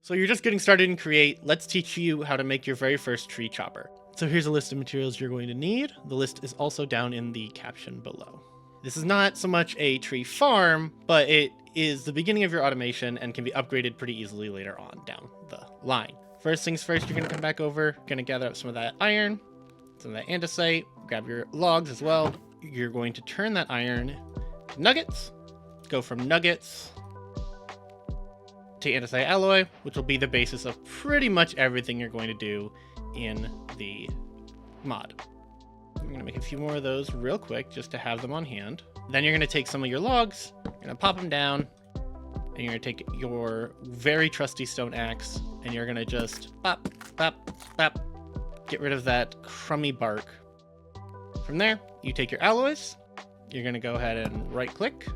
So you're just getting started in Create. Let's teach you how to make your very first tree chopper. So here's a list of materials you're going to need. The list is also down in the caption below. This is not so much a tree farm, but it is the beginning of your automation and can be upgraded pretty easily later on down the line. First things first, you're going to come back over, going to gather up some of that iron, some of that andesite, grab your logs as well. You're going to turn that iron to nuggets, go from nuggets to andesite alloy, which will be the basis of pretty much everything you're going to do in the mod. I'm going to make a few more of those real quick just to have them on hand. Then you're going to take some of your logs, you're going to pop them down, and you're going to take your very trusty stone axe, and you're going to just pop, pop, pop, get rid of that crummy bark. From there, you take your alloys, you're going to go ahead and right click,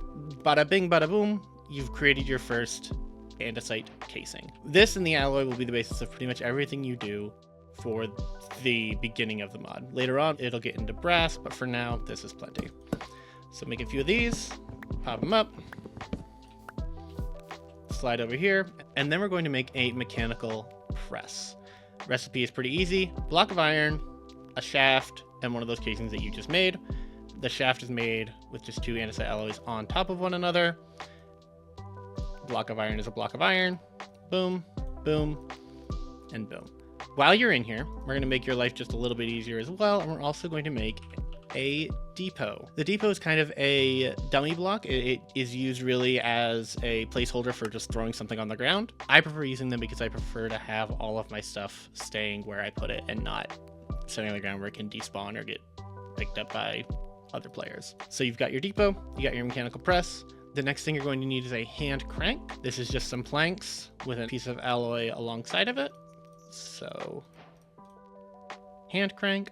bada bing, bada boom, you've created your first andesite casing. This and the alloy will be the basis of pretty much everything you do for the beginning of the mod. Later on, it'll get into brass, but for now, this is plenty. So make a few of these, pop them up, slide over here, and then we're going to make a mechanical press. Recipe is pretty easy. Block of iron, a shaft, and one of those casings that you just made. The shaft is made with just 2 andesite alloys on top of one another. Block of iron is a block of iron. Boom, boom, and boom. While you're in here, we're going to make your life just a little bit easier as well, and we're also going to make a depot. The depot is kind of a dummy block. It is used really as a placeholder for just throwing something on the ground. I prefer using them because I prefer to have all of my stuff staying where I put it and not sitting on the ground where it can despawn or get picked up by other players. So you've got your depot, you got your mechanical press. The next thing you're going to need is a hand crank. This is just some planks with a piece of alloy alongside of it. So, hand crank.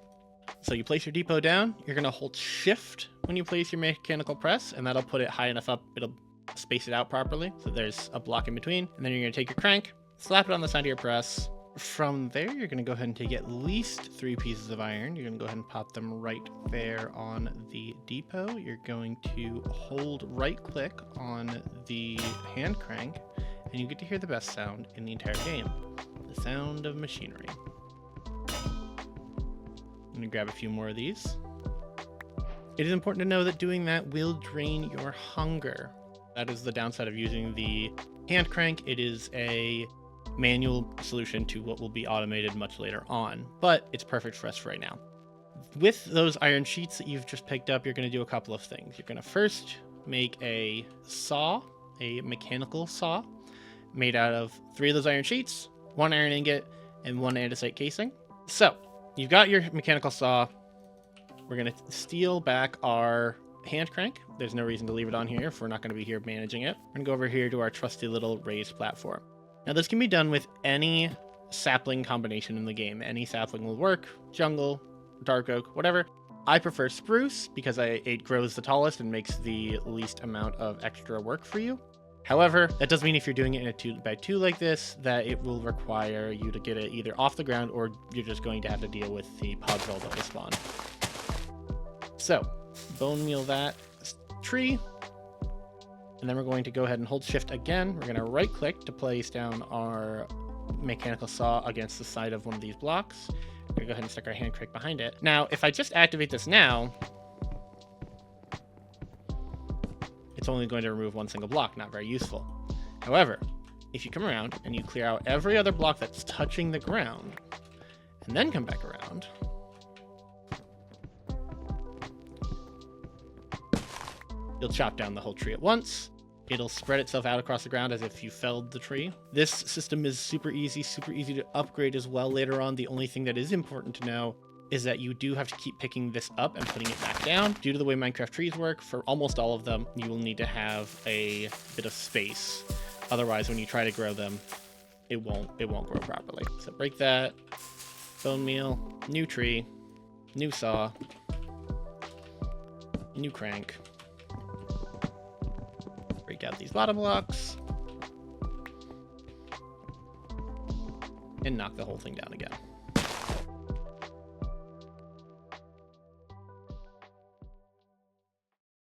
So you place your depot down. You're going to hold shift when you place your mechanical press, and that'll put it high enough up. It'll space it out properly. So there's a block in between. And then you're going to take your crank, slap it on the side of your press. From there, you're going to go ahead and take at least 3 pieces of iron. You're going to go ahead and pop them right there on the depot. You're going to hold right click on the hand crank, and you get to hear the best sound in the entire game. The sound of machinery. I'm going to grab a few more of these. It is important to know that doing that will drain your hunger. That is the downside of using the hand crank. It is a manual solution to what will be automated much later on, but it's perfect for us right now. With those iron sheets that you've just picked up, you're going to do a couple of things. You're going to first make a saw, a mechanical saw, made out of 3 of those iron sheets, 1 iron ingot, and 1 andesite casing. So you've got your mechanical saw. We're going to steal back our hand crank. There's no reason to leave it on here if we're not going to be here managing it. We're going to go over here to our trusty little raised platform. Now this can be done with any sapling combination in the game. Any sapling will work, jungle, dark oak, whatever. I prefer spruce because it grows the tallest and makes the least amount of extra work for you. However, that does mean if you're doing it in a 2x2 like this, that it will require you to get it either off the ground or you're just going to have to deal with the podroll that will spawn. So, bone meal that tree. And then we're going to go ahead and hold shift again. We're going to right click to place down our mechanical saw against the side of one of these blocks. We're going to go ahead and stick our hand crank behind it. Now, if I just activate this now, it's only going to remove 1 single block, not very useful. However, if you come around and you clear out every other block that's touching the ground, and then come back around, you'll chop down the whole tree at once. It'll spread itself out across the ground as if you felled the tree. This system is super easy to upgrade as well later on. The only thing that is important to know is that you do have to keep picking this up and putting it back down. Due to the way Minecraft trees work, for almost all of them, you will need to have a bit of space. Otherwise, when you try to grow them, it won't grow properly. So break that, bone meal, new tree, new saw, new crank. Break out these bottom blocks and knock the whole thing down again.